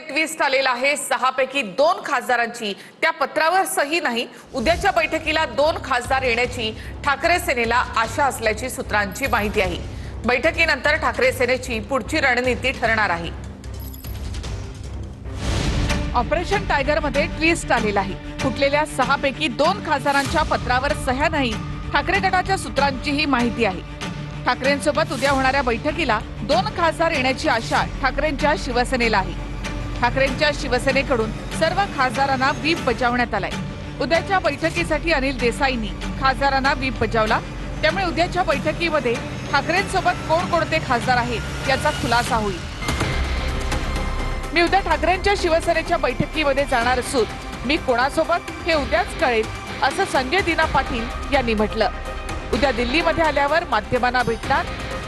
Twist आलेला आहे। 6 पैकी 2 खासदारांची त्या पत्रावर सही नाही। उद्याच्या बैठकीला 2 खासदार येण्याची ठाकरे सेनेला आशा असल्याची सूत्रांची माहिती आहे। बैठकीनंतर ठाकरे सेनेची पुढची रणनीती ठरणार आहे। ऑपरेशन टायगर मध्ये ट्विस्ट आलेला आहे। फुटलेल्या 6 पैकी 2 खासदारांच्या पत्रावर सह्या नाही। ठाकरे गटाच्या सूत्रांची ही माहिती आहे। ठाकरेंसोबत उद्या होणाऱ्या बैठकीला 2 खासदार येण्याची आशा ठाकरेंच्या शिवसेनेला आहे। ठाकरेंच्या शिवसेनेकडून सर्व खासदारांना व्हीप बजावण्यात आलाय। उद्याच्या बैठकीसाठी अनिल देसाईंनी खासदारांना व्हीप बजावला। त्यामुळे उद्याच्या बैठकीमध्ये ठाकरेंसोबत कोणकोणते खासदार आहेत याचा खुलासा होईल। मी उद्या ठाकरेंच्या शिवसेनेच्या बैठकीमध्ये जाणार असून मी कोणासोबत हे उद्याच कळेल, असं संजय दिना पाटील यांनी म्हटलं। उद्या दिल्लीमध्ये आल्यावर माध्यमांना भेटणार।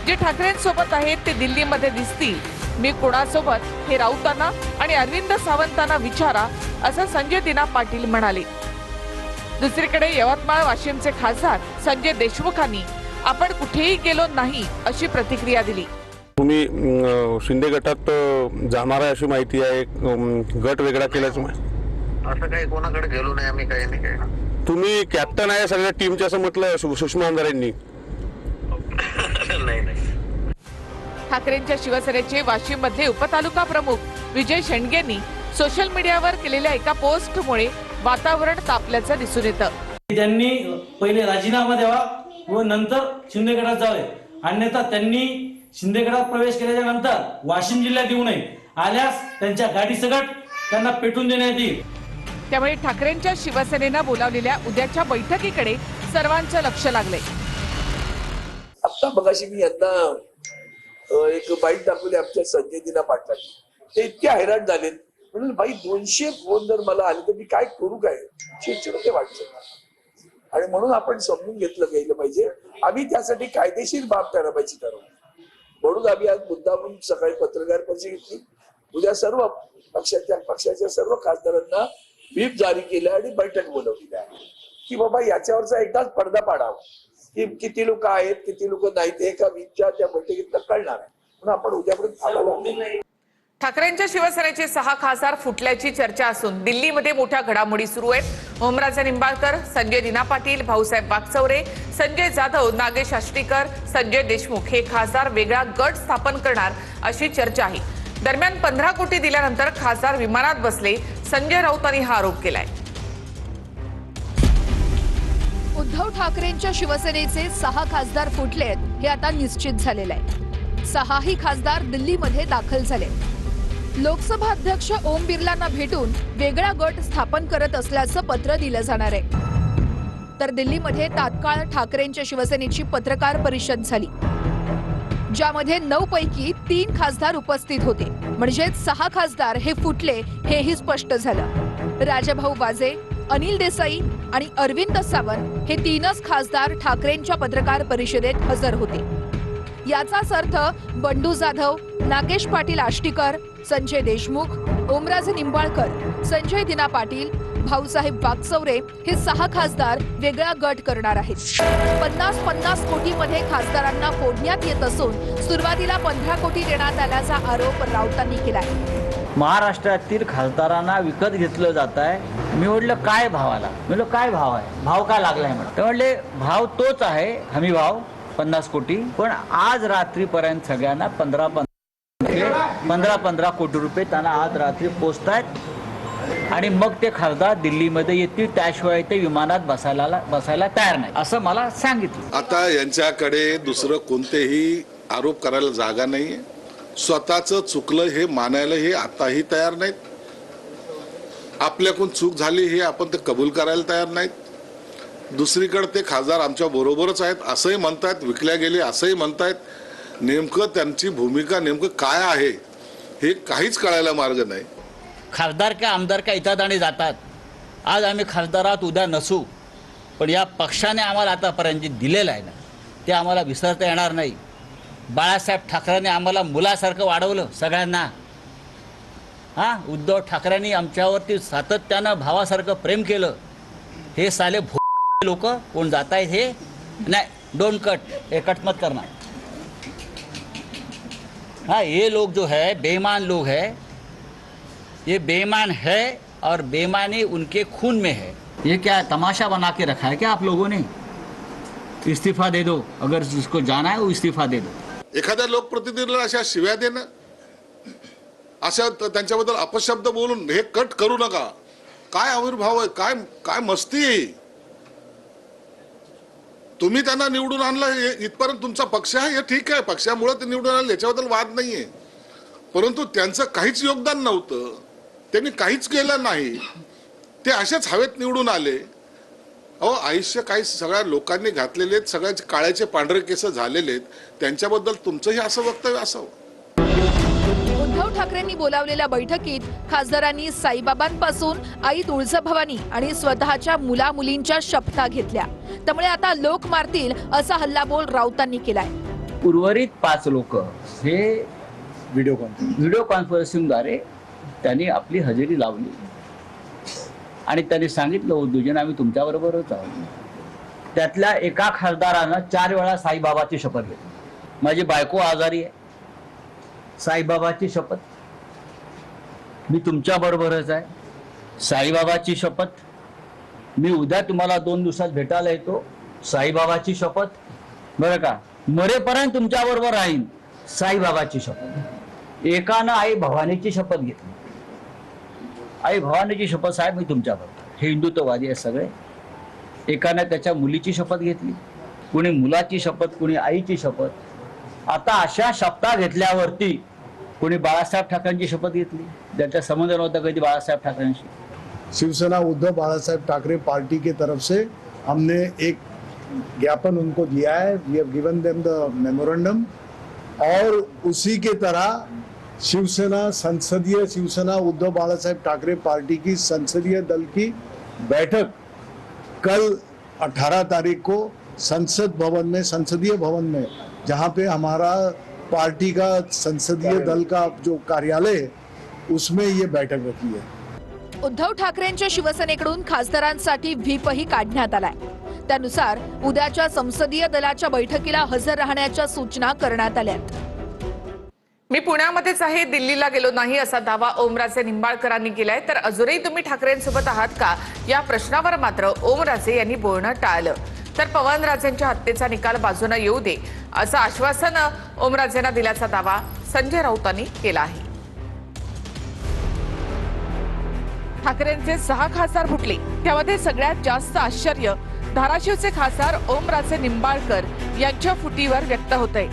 जे ठाकरेंसोबत आहेत ते दिल्लीमध्ये दिसतील। मी कोणासोबत हे राऊतांना आणि अरविंद सावंतांना विचारा, असं संजय दिना पाटील म्हणाले। दुसरीकडे यवतमाळ वाशिमचे खासदार संजय देशमुखांनी आपण कुठेही गेलो नाही अशी प्रतिक्रिया दिली। तुम्ही शिंदे गटात जाणार आहे अशी माहिती आहे। गट वेगळा केल्याचं असं काही कोणाकडे गेलो नाही आम्ही, काही नाही काय। तुम्ही कॅप्टन आहे सगळ्या टीमचे असं म्हटलं सुषमा अंधारेंनी। नाही नाही। ठाकरेंच्या शिवसेनेचे वाशिम मधले उपतालुका प्रमुख विजय शेंडगेंनी सोशल मीडियावर केलेल्या एका पोस्टमुळे वातावरण तापल्याचं दिसून येतं। त्यांनी पहिले राजीनामा द्यावा व नंतर शिंदे गटात जावे, अन्यथा त्यांनी शिंदे गटात प्रवेश केल्याच्या नंतर वाशिम जिल्ह्यात येऊ नये, आल्यास त्यांच्या गाडी सकट त्यांना पेटून देण्यात येईल। त्यामुळे ठाकरेंच्या शिवसेनेनं बोलावलेल्या उद्याच्या बैठकीकडे सर्वांचं लक्ष लागलंय। आता बघाशी मी यांना एक बाईट दाखवली आमच्या संजय दिना पाटलांनी। ते इतके हैराण झाले, म्हणून बाई 200 फोन जर मला आले तर मी काय करू, काय चिडचिड ते वाटतं। आणि म्हणून आपण समजून घेतलं गेलं पाहिजे, आम्ही त्यासाठी कायदेशीर बाब ठरवायची ठरवली। म्हणून आम्ही आज मुद्दामून सकाळी पत्रकार परिषद घेतली। उद्या सर्व पक्षाच्या सर्व खासदारांना व्हीप जारी केलं आणि बैठक बोलवली आहे की बाबा याच्यावरचा एकदाच पडदा पाडावा की किती लोक आहेत किती लोक नाहीत, एका व्हीपच्या त्या बैठकीत कळणार आहे। म्हणून आपण उद्यापर्यंत ठाकरेंच्या शिवसेनेचे 6 खासदार फुटल्याची चर्चा असून दिल्लीमध्ये मोठ्या घडामोडी सुरू आहेत। ओमराजे निंबाळकर, संजय दिना पाटील, भाऊसाहेब वागचौरे, संजय जाधव, नागेश आष्टीकर, संजय देशमुख हे खासदार वेगळा गट स्थापन करणार अशी चर्चा आहे। दरम्यान 15 कोटी दिल्यानंतर खासदार विमानात बसले, संजय राऊतांनी हा आरोप केलाय। उद्धव ठाकरेंच्या शिवसेनेचे 6 खासदार फुटलेत हे आता निश्चित झालेलं आहे। 6ही खासदार दिल्लीमध्ये दाखल झाले। लोकसभा अध्यक्ष ओम बिर्लांना भेटून वेगळा गट स्थापन करत असल्याचं पत्र दिलं जाणार आहे। तर दिल्लीमध्ये तात्काळ ठाकरेंच्या शिवसेनेची पत्रकार परिषद झाली, ज्यामध्ये 9 पैकी 3 खासदार उपस्थित होते। म्हणजे 6 खासदार हे फुटले हेही स्पष्ट झालं। राजाभाऊ वाजे, अनिल देसाई आणि अरविंद सावंत हे 3च खासदार ठाकरेंच्या पत्रकार परिषदेत हजर होते। याचाच अर्थ बंडू जाधव, नागेश पाटील आष्टीकर, संजय देशमुख, ओमराजे निंबाळकर, संजय दिना पाटील, भाऊसाहेब वागचौरे हे 6 खासदार वेगळा गट करणार आहेत। 50-50 कोटीमध्ये खासदारांना फोडण्यात येत असून सुरुवातीला 15 कोटी देण्यात आल्याचा आरोप राऊतांनी केलाय। महाराष्ट्रातील खासदारांना विकत घेतलं जात आहे। मी म्हटलं काय भावाला, म्हणलं काय भाव आहे, भाव का लागलाय म्हणलं। ते म्हणले भाव तोच आहे, हमी भाव 50 कोटी, पण आज रात्रीपर्यंत सगळ्यांना 15 कोटी रुपये त्यांना आज रात्री पोचतायत आणि मग ते खासदार दिल्लीमध्ये येतील, त्याशिवाय ते विमानात बसायला तयार नाही असं मला सांगितलं। आता यांच्याकडे दुसरं कोणतेही आरोप करायला जागा नाहीये। स्वतःचं चुकलं हे मानायला हे आताही तयार नाहीत। आपल्याकडून चूक झाली हे आपण ते कबूल करायला तयार नाहीत। दुसरीकडे ते खासदार आमच्या बरोबरच आहेत असंही म्हणतायत, विकल्या गेले असंही म्हणतायत। नेमकं त्यांची भूमिका नेमकं काय आहे हे काहीच कळायला मार्ग नाही। खासदार का आमदार का येतात आणि जातात। आज आम्ही खासदारात उद्या नसू, पण या पक्षाने आम्हाला आतापर्यंत जे दिलेलं आहे ना ते आम्हाला विसरता येणार नाही। बाळासाहेब ठाकरेंनी आम्हाला मुलासारखं वाढवलं सगळ्यांना। उद्धव ठाकरेंनी आमच्यावरती सातत्यानं भावासारखं प्रेम केलं। हे साले लोक कोण जात आहेत हे नाही, डोंट कट, हे कट मत करना। ये लोग जो है बेईमान लोग है, ये बेईमान है और बेईमानी उनके खून में है। ये क्या तमाशा बना के रखा है क्या आप लोगों ने? इस्तीफा दे दो, अगर जिसको जाना है वो इस्तीफा दे दो। एखाद्या लोकप्रतिनिधीला अशा शिव्या देणं, अशा त्यांच्याबद्दल अपशब्द बोलून हे कट करू नका. काय आविर्भाव आहे, काय काय मस्ती आहे. तुम्ही त्यांना निवडून आणलं इथपर्यंत तुमचा पक्ष आहे, हे ठीक आहे, पक्षामुळे ते निवडून आले याच्याबद्दल वाद नाहीये. परंतु त्यांचं काहीच योगदान नव्हतं, त्यांनी काहीच केलं नाही, ते असेच हवेत निवडून आले. अहो आयुष्य काही सगळ्या लोकांनी घातलेले आहेत, सगळ्याचे काळ्याचे पांढरे केस झालेले आहेत, त्यांच्याबद्दल तुमचंही असं वक्तव्य असावं. उद्धव ठाकरेंनी बोलावलेल्या बैठकीत खासदारांनी साईबाबांपासून आई तुळजाभवानी आणि स्वतःच्या मुला मुलींच्या शपथा घेतल्या. त्यामुळे आता लोक मारतील असा हल्लाबोल राऊतांनी केलाय. उर्वरित 5 लोक हे व्हिडिओ कॉन्फरन्सिंगद्वारे त्यांनी आपली हजेरी लावली आणि त्यांनी सांगितलं उद्धवजींना आम्ही तुमच्याबरोबरच आहोत. त्यातल्या एका खासदारानं 4 वेळा साईबाबाची शपथ घेतली. माझी बायको आजारी आहे, साईबाबाची शपथ, मी तुमच्या बरोबरच आहे, साईबाबाची शपथ, मी उद्या तुम्हाला 2 दिवसात भेटायला येतो, साईबाबाची शपथ, बरं का, मरेपर्यंत तुमच्या बरोबर राहीन, साईबाबाची शपथ. एकानं आई भवानीची शपथ घेतली. आई भवानीची शपथ, साहेब मी तुमच्या बरोबर. हे हिंदुत्ववादी आहे सगळे. एकानं त्याच्या मुलीची शपथ घेतली, कुणी मुलाची शपथ, कुणी आईची शपथ. आता अशा शपथा घेतल्यावरती कोणी बाळासाहेब ठाकरेंची शपथ घेतली, ज्याचा संबंध नव्हता कधी बाळासाहेब ठाकरेंशी. शिवसेना उद्धव बाळासाहेब ठाकरे पार्टी की तरफ से हमने एक ज्ञापन उनको दिया है. We have given them the memorandum और उसी के तरह शिवसेना उद्धव बाळासाहेब ठाकरे पार्टी की संसदीय दल की बैठक कल 18 तारीख को संसदीय भवन में जहां पे हमारा पार्टी का संसदीय दल का जो कार्यालय है उसमें ये बैठक रखी है. उद्धव ठाकरेंच्या शिवसेनेकडून खासदारांसाठी व्हीपही काढण्यात आलाय. त्यानुसार उद्याच्या संसदीय दलाच्या बैठकीला हजर राहण्याच्या सूचना करण्यात आल्यात. मी पुण्यामध्येच आहे, दिल्लीला गेलो नाही असा दावा ओमराजे निंबाळकरांनी केलाय. तर अजूनही तुम्ही ठाकरेंसोबत आहात का या प्रश्नावर मात्र ओमराजे यांनी बोलणं टाळलं. तर पवनराजेंच्या हत्येचा निकाल बाजूने येऊ दे असं आश्वासन ओमराजेंना दिल्याचा दावा संजय राऊतांनी केला आहे. ठाकरेंचे 6 खासदार फुटले, त्यामध्ये सगळ्यात जास्त आश्चर्य धाराशिवचे खासदार ओमराजे निंबाळकर यांच्या फुटीवर व्यक्त होतंय.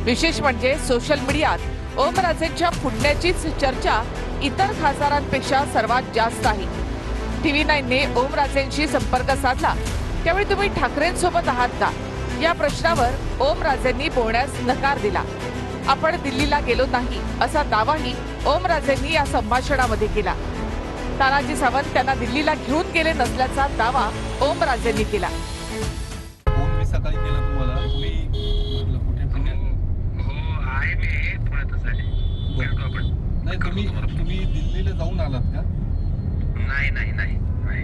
विशेष म्हणजे सोशल मीडियात ओमराजेंच्या फुटण्याचीच चर्चा इतर खासदारांपेक्षा सर्वात जास्त आहे. TV9ने ओमराजेंशी संपर्क साधला. त्यावेळी तुम्ही ठाकरेंसोबत आहात का या प्रश्नावर ओमराजेंनी बोलण्यास नकार दिला. आपण दिल्लीला गेलो नाही असा दावाही ओमराजेंनी या संभाषणामध्ये केला. तानाजी सावंत त्यांना दिल्लीला घेऊन गेले नसल्याचा दावा ओमराजेंनी केला. फोन मी सकाळी केला तुम्हाला, तुम्ही म्हटलं कुठे पुण्यात? हो आहे, मी पुण्यातच आहे. भेटू आपण. नाही, तुम्ही दिल्लीला जाऊन आलात का? नाही नाही नाही नाही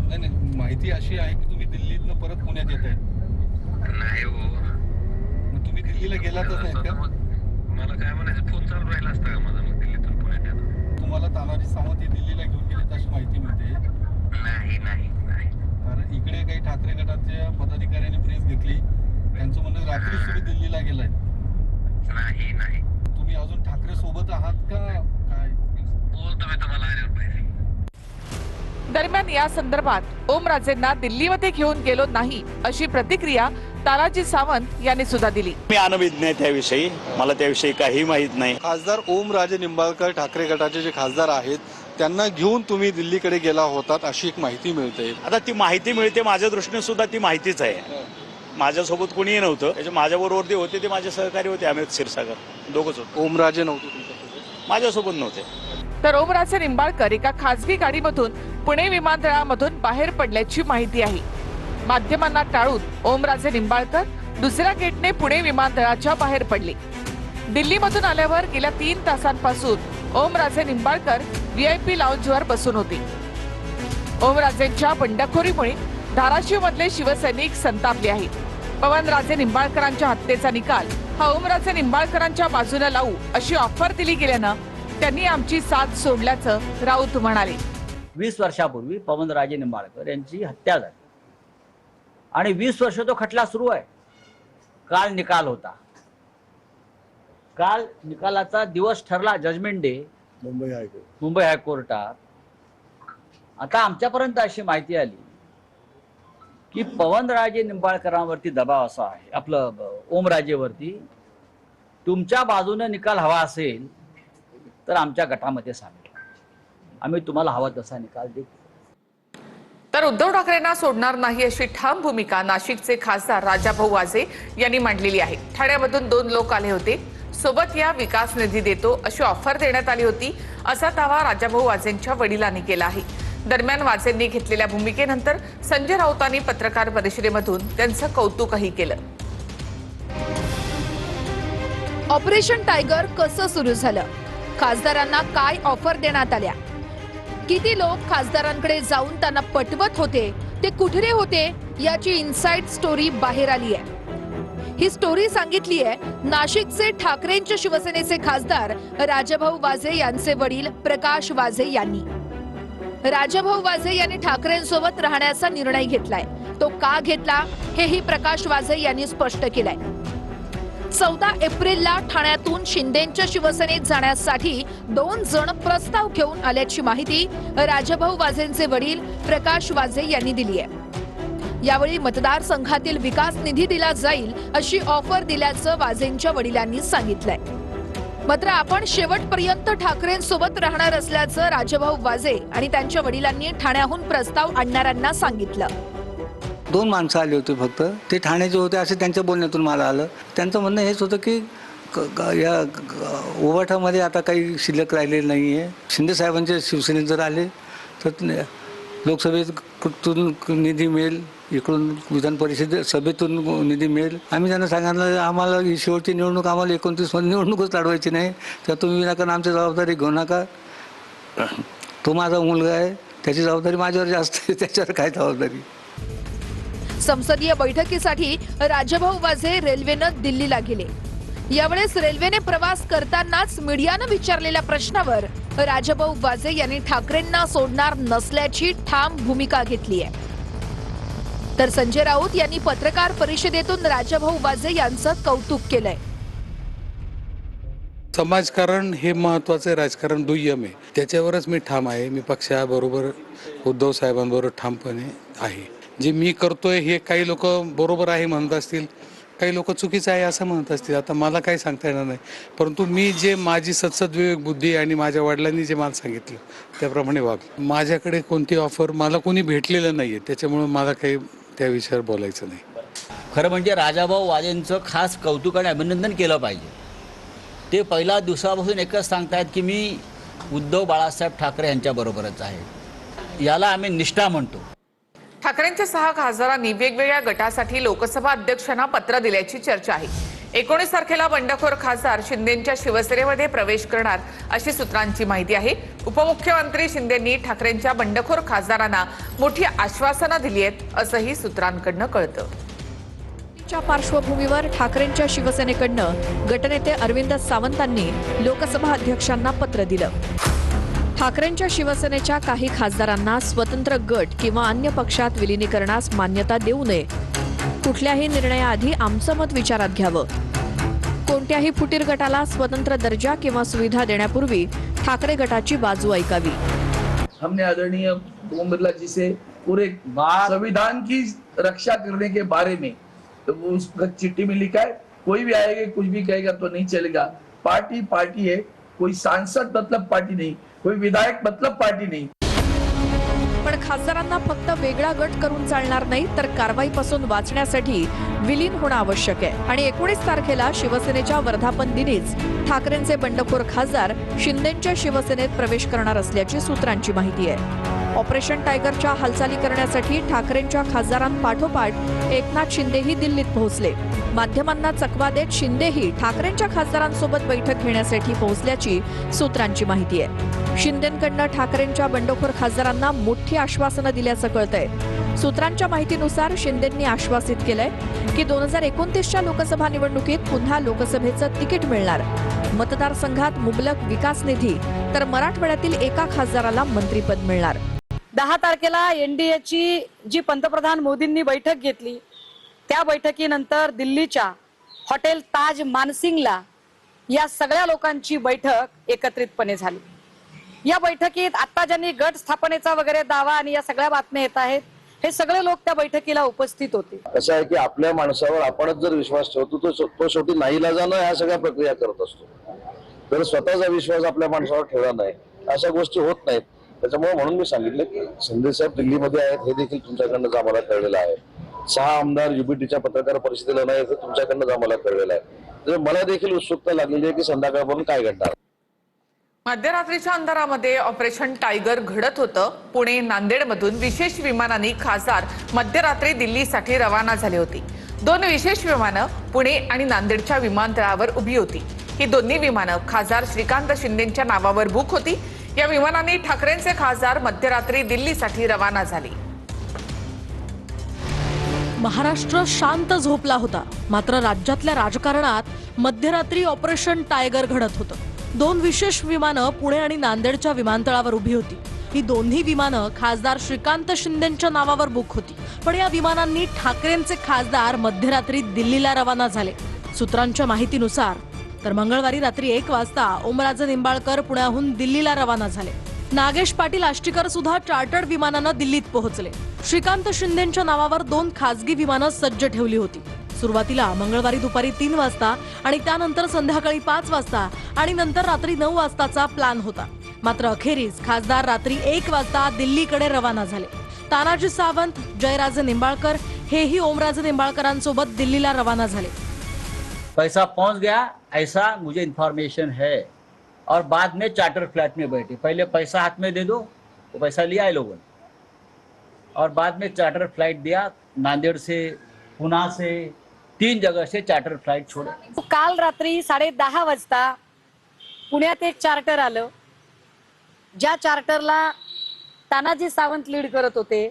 नाही नाही, माहिती अशी आहे की तुम्ही दिल्लीतनं परत पुण्यात येत आहे. नाही हो. मग तुम्ही दिल्लीला गेलातच नाहीत का? मला काय म्हणायचं, फोन चालू राहिला असता का माझा मग दिल्लीतून पुण्यात येणं? तुम्हाला तानाजी सावंत हे दिल्लीला घेऊन गेलेत अशी माहिती मिळते. नाही नाही नाही. कारण इकडे काही ठाकरे गटाच्या पदाधिकाऱ्यांनी प्रेस घेतली, त्यांचं म्हणणं रात्री तुम्ही दिल्लीला गेलाय. नाही नाही. तुम्ही अजून ठाकरे सोबत आहात का काय? बोलतो मी तुम्हाला आल्यावर पाहिजे. दरम्यान या संदर्भात ओमराजेंना दिल्लीमध्ये घेऊन गेलो नाही अशी प्रतिक्रिया तानाजी सावंत यांनी सुद्धा दिली. मी अनभिज्ञ आहे त्याविषयी, मला त्याविषयी काही माहीत नाही. खासदार ओमराजे निंबाळकर ठाकरे गटाचे जे खासदार आहेत त्यांना घेऊन तुम्ही दिल्लीकडे गेला होतात अशी एक माहिती मिळते. आता ती माहिती मिळते, माझ्या दृष्टीने सुद्धा ती माहितीच आहे. माझ्यासोबत कोणीही नव्हतं, माझ्याबरोबर ते होते ते माझे सहकारी होते, अमित क्षीरसागर, दोघंच होतो. ओमराजे नव्हते तुमच्यासोबत? माझ्यासोबत नव्हते. तर ओमराजे निंबाळकर एका खासगी गाडीमधून पुणे विमानतळामधून बाहेर पडल्याची माहिती आहे. माध्यमांना टाळून ओमराजे निंबाळकर दुसऱ्या गेटने पुणे विमानतळाच्या बाहेर पडले. दिल्लीमधून आल्यावर गेल्या 3 तासांपासून ओमराजे निंबाळकर VIP लाऊंजवर बसून होते. ओमराजेंच्या बंडखोरीमुळे धाराशिव मधले शिवसैनिक संतापले आहेत. पवनराजे निंबाळकरांच्या हत्येचा निकाल हा ओमराजे निंबाळकरांच्या बाजूने लावू अशी ऑफर दिली गेल्यानं त्यांनी आमची साथ सोडल्याचं राऊत म्हणाले. 20 वर्षापूर्वी पवनराजे निंबाळकर यांची हत्या झाली आणि 20 वर्ष तो खटला सुरू आहे. काल निकाल होता. काल निकालाचा दिवस ठरला, जजमेंट डे मुंबई हायकोर्टात. आता आमच्यापर्यंत अशी माहिती आली की पवनराजे निंबाळकरांवरती दबाव असा आहे, आपलं ओमराजेवरती, तुमच्या बाजूने निकाल हवा असेल तर आमच्या गटामध्ये सामील, आम्ही तुम्हाला हवा तसा निकाल देऊ. तर उद्धव ठाकरेंना सोडणार नाही अशी ठाम भूमिका नाशिकचे खासदार राजाभाऊ वाजे यांनी मांडलेली आहे. ठाण्यामधून 2 लोक आले होते, सोबत या विकास निधी देतो अशी ऑफर देण्यात आली होती, असा दावा राजाभाऊ वाजेंच्या वडिलांनी केला आहे. दरम्यान वाजेंनी घेतलेल्या भूमिकेनंतर संजय राऊतांनी पत्रकार परिषदेमधून त्यांचं कौतुकही केलं. ऑपरेशन टायगर कसं सुरू झालं? खासदारांना काय ऑफर देण्यात आल्या? किती लोक खासदारांकडे जाऊन त्यांना पटवत होते? ते कुठे होते? याची इनसाइड स्टोरी बाहेर आली आहे. ही स्टोरी सांगितली आहे नाशिकचे ठाकरेंच्या शिवसेनेचे खासदार राजाभाऊ वाजे यांचे वडील प्रकाश वाजे यांनी. राजाभाऊ वाजे यांनी ठाकरेंसोबत राहण्याचा निर्णय घेतलाय. तो का घेतला हेही प्रकाश वाजे यांनी स्पष्ट केलंय. 14 एप्रिलला ठाण्यातून शिंदेंच्या शिवसेनेत जाण्यासाठी 2 जण प्रस्ताव घेऊन आल्याची माहिती राजाभाऊ वाजेंचे वडील प्रकाश वाजे यांनी दिली आहे. यावेळी मतदारसंघातील विकास निधी दिला जाईल अशी ऑफर दिल्याचं वाजेंच्या वडिलांनी सांगितलंय. मात्र आपण शेवटपर्यंत ठाकरेंसोबत राहणार असल्याचं राजाभाऊ वाजे आणि त्यांच्या वडिलांनी ठाण्याहून प्रस्ताव आणणाऱ्यांना सांगितलं. 2 माणसं आली होती फक्त, ते ठाण्याचे होते असे त्यांच्या बोलण्यातून मला आलं. त्यांचं म्हणणं हेच होतं की या उभाठामध्ये आता काही शिल्लक राहिलेलं नाही आहे. शिंदे साहेबांच्या शिवसेनेत जर आले तर लोकसभेतून निधी मिळेल, इकडून विधान परिषद सभेतून निधी मिळेल. आम्ही त्यांना सांगितलं आम्हाला ही शेवटची निवडणूक, आम्हाला 29 मध्ये निवडणूकच लढवायची नाही, तर तुम्ही विनाकारण आमची जबाबदारी घेऊ नका. तो माझा मुलगा आहे, त्याची जबाबदारी माझ्यावर जास्त आहे, त्याच्यावर काय जबाबदारी. संसदीय बैठकीसाठी राजाभाऊ वाजे रेल्वेनं दिल्लीला गेले. यावेळेस रेल्वेने प्रवास करतानाच मीडियानं विचारलेल्या प्रश्नावर राजाभाऊ वाजे यांनी ठाकरेंना सोडणार नसल्याची ठाम भूमिका घेतली आहे. तर संजय राऊत यांनी पत्रकार परिषदेतून राजाभाऊ वाजे यांचं कौतुक केलंय. समाजकारण हे महत्त्वाचं, राजकारण दुय्यम आहे, त्याच्यावरच मी ठाम आहे. मी पक्षाबरोबर उद्धव साहेबांबरोबर ठामपणे आहे. जे मी करतोय हे काही लोक बरोबर आहे म्हणत असतील, काही लोक चुकीचं आहे असं म्हणत असतील. आता मला काही सांगता येणार नाही, परंतु मी जे माझी सद्सद्विवेक बुद्धी आणि माझ्या वडिलांनी जे मला सांगितलं त्याप्रमाणे वागलो. माझ्याकडे कोणती ऑफर मला कोणी भेटलेलं नाही आहे, त्याच्यामुळे मला काही त्या विषयावर बोलायचं नाही. खरं म्हणजे राजाभाऊ वाजेंचं खास कौतुक आणि अभिनंदन केलं पाहिजे. ते पहिल्या दिवसापासून एकच सांगतायत की मी उद्धव बाळासाहेब ठाकरे यांच्याबरोबरच आहे. याला आम्ही निष्ठा म्हणतो. ठाकरेंच्या 6 खासदारांनी वेगवेगळ्या गटासाठी लोकसभा अध्यक्षांना पत्र दिल्याची चर्चा आहे. 19 तारखेला बंडखोर खासदार शिंदेंच्या शिवसेनेमध्ये प्रवेश करणार अशी सूत्रांची माहिती आहे. उपमुख्यमंत्री शिंदेंनी ठाकरेंच्या बंडखोर खासदारांना मोठी आश्वासनं दिली आहेत असंही सूत्रांकडनं कळतं. च्या पार्श्वभूमीवर ठाकरेंच्या शिवसेनेकडनं गटनेते अरविंद सावंतांनी लोकसभा अध्यक्षांना पत्र दिलं. ठाकरेंच्या शिवसेनेच्या काही खासदारांना स्वतंत्र गट किंवा अन्य पक्षात विलिनीकरणास मान्यता देऊ नये. कुठल्याही निर्णयाआधी आमचं मत विचारात घ्यावं. कोणत्याही फुटीर गटाला स्वतंत्र दर्जा किंवा सुविधा देण्यापूर्वी ठाकरे गटाची बाजू ऐकावी. हमने आदरणीय ओम बिरला जी से पूरे संविधान की रक्षा करने के बारे में तो वो उस चिट्ठी में लिखा है, कोई भी आएगा कुछ भी कहेगा तो नहीं चलेगा. पार्टी पार्टी है, कोई सांसद मतलब पार्टी नहीं, कोई विधायक मतलब पार्टी नहीं. पण खासदारांना फक्त वेगळा गट करून चालणार नाही, तर कारवाईपासून वाचण्यासाठी विलीन होणं आवश्यक आहे. आणि 19 तारखेला शिवसेनेच्या वर्धापन दिनीच ठाकरेंचे बंडखोर खासदार शिंदेंच्या शिवसेनेत प्रवेश करणार असल्याची सूत्रांची माहिती आहे. ऑपरेशन टायगरच्या हालचाली करण्यासाठी ठाकरेंच्या खासदारांपाठोपाठ एकनाथ शिंदेही दिल्लीत पोहोचले. माध्यमांना चकवा देत शिंदेही ठाकरेंच्या खासदारांसोबत बैठक घेण्यासाठी पोहोचल्याची सूत्रांची माहिती आहे. शिंदेंकडनं ठाकरेंच्या बंडखोर खासदारांना मोठी आश्वासनं दिल्याचं कळतंय. सूत्रांच्या माहितीनुसार शिंदेंनी आश्वासित केलंय की 2029च्या लोकसभा निवडणुकीत पुन्हा लोकसभेचं तिकीट मिळणार. मतदारसंघात मुबलक विकास निधी तर मराठवाड्यातील एका खासदाराला मंत्रिपद मिळणार. 10 तारखेला एनडीएची जी पंतप्रधान मोदींनी बैठक घेतली, त्या बैठकीनंतर दिल्लीच्या हॉटेल ताज मानसिंगला या सगळ्या लोकांची बैठक एकत्रितपणे झाली. या बैठकीत आता ज्यांनी गट स्थापनेचा वगैरे दावा आणि या सगळ्या बातम्या येत आहेत, हे सगळे लोक त्या बैठकीला उपस्थित होते. कसं आहे की आपल्या माणसावर आपणच जर विश्वास ठेवतो तो शेवटी नाईलाजानं ह्या सगळ्या प्रक्रिया करत असतो. जर स्वतःचा विश्वास आपल्या माणसावर ठेवला नाही, अशा गोष्टी होत नाहीत. त्याच्यामुळे म्हणून मी सांगितलं की शिंदे साहेब दिल्लीमध्ये आहेत, हे देखील तुमच्याकडनं आम्हाला कळलेलं आहे. 6 आमदार युबीटीच्या पत्रकार परिषदेला नाही, हे तुमच्याकडनं आम्हाला कळलेलं आहे. तर मला देखील उत्सुकता लागलेली आहे की संध्याकाळपर्यंत काय घडणार. मध्यरात्रीच्या अंधारामध्ये ऑपरेशन टायगर घडत होतं. पुणे नांदेडमधून विशेष विमानांनी खासदार मध्यरात्री दिल्लीसाठी रवाना झाले होते. 2 विशेष विमानं पुणे आणि नांदेडच्या विमानतळावर उभी होती. ही दोन्ही विमानं खासदार श्रीकांत शिंदेंच्या नावावर बुक होती. या विमानांनी ठाकरेंचे खासदार मध्यरात्री दिल्लीसाठी रवाना झाले. महाराष्ट्र शांत झोपला होता, मात्र राज्यातल्या राजकारणात मध्यरात्री ऑपरेशन टायगर घडत होतं. 2 विशेष विमानं पुणे आणि नांदेडच्या विमानतळावर उभी होती. ही दोन्ही विमानं खासदार श्रीकांत शिंदेंच्या नावावर बुक होती. पण या विमानांनी ठाकरेंचे खासदार मध्यरात्री दिल्लीला रवाना झाले. सूत्रांच्या माहितीनुसार तर मंगळवारी रात्री 1 वाजता ओमराजे निंबाळकर पुण्याहून दिल्लीला रवाना झाले. नागेश पाटील आष्टीकर सुद्धा चार्टर्ड विमानानं दिल्लीत पोहोचले. श्रीकांत शिंदेंच्या नावावर 2 खासगी विमानं सज्ज ठेवली होती. सुरुवातीला मंगळवारी दुपारी 3 वाजता आणि त्यानंतर संध्याकाळी 5 वाजता आणि नंतर रात्री 9 वाजताचा प्लॅन होता. मात्र अखेरीस खासदार रात्री 1 वाजता दिल्लीकडे रवाना झाले. तानाजी सावंत, जयराजे निंबाळकर हेही ओमराजे निंबाळकरांसोबत दिल्लीला रवाना झाले. पैसा पहुंच गया ऐसा मुझे इन्फॉर्मेशन है और बाद में चार्टर फ्लाइट में बैठे. पहले पैसा हाथ में दे दो, वो पैसा लिया है लोगों ने और बाद में चार्टर फ्लाइट दिया. नांदेड़ से, पुणे से 3 जगह से चार्टर फ्लाइट छोड़े. काल रात्री 10:30 वाजता पुण्यात एक चार्टर आलं, ज्या चार्टरला तानाजी सावंत लीड करत होते.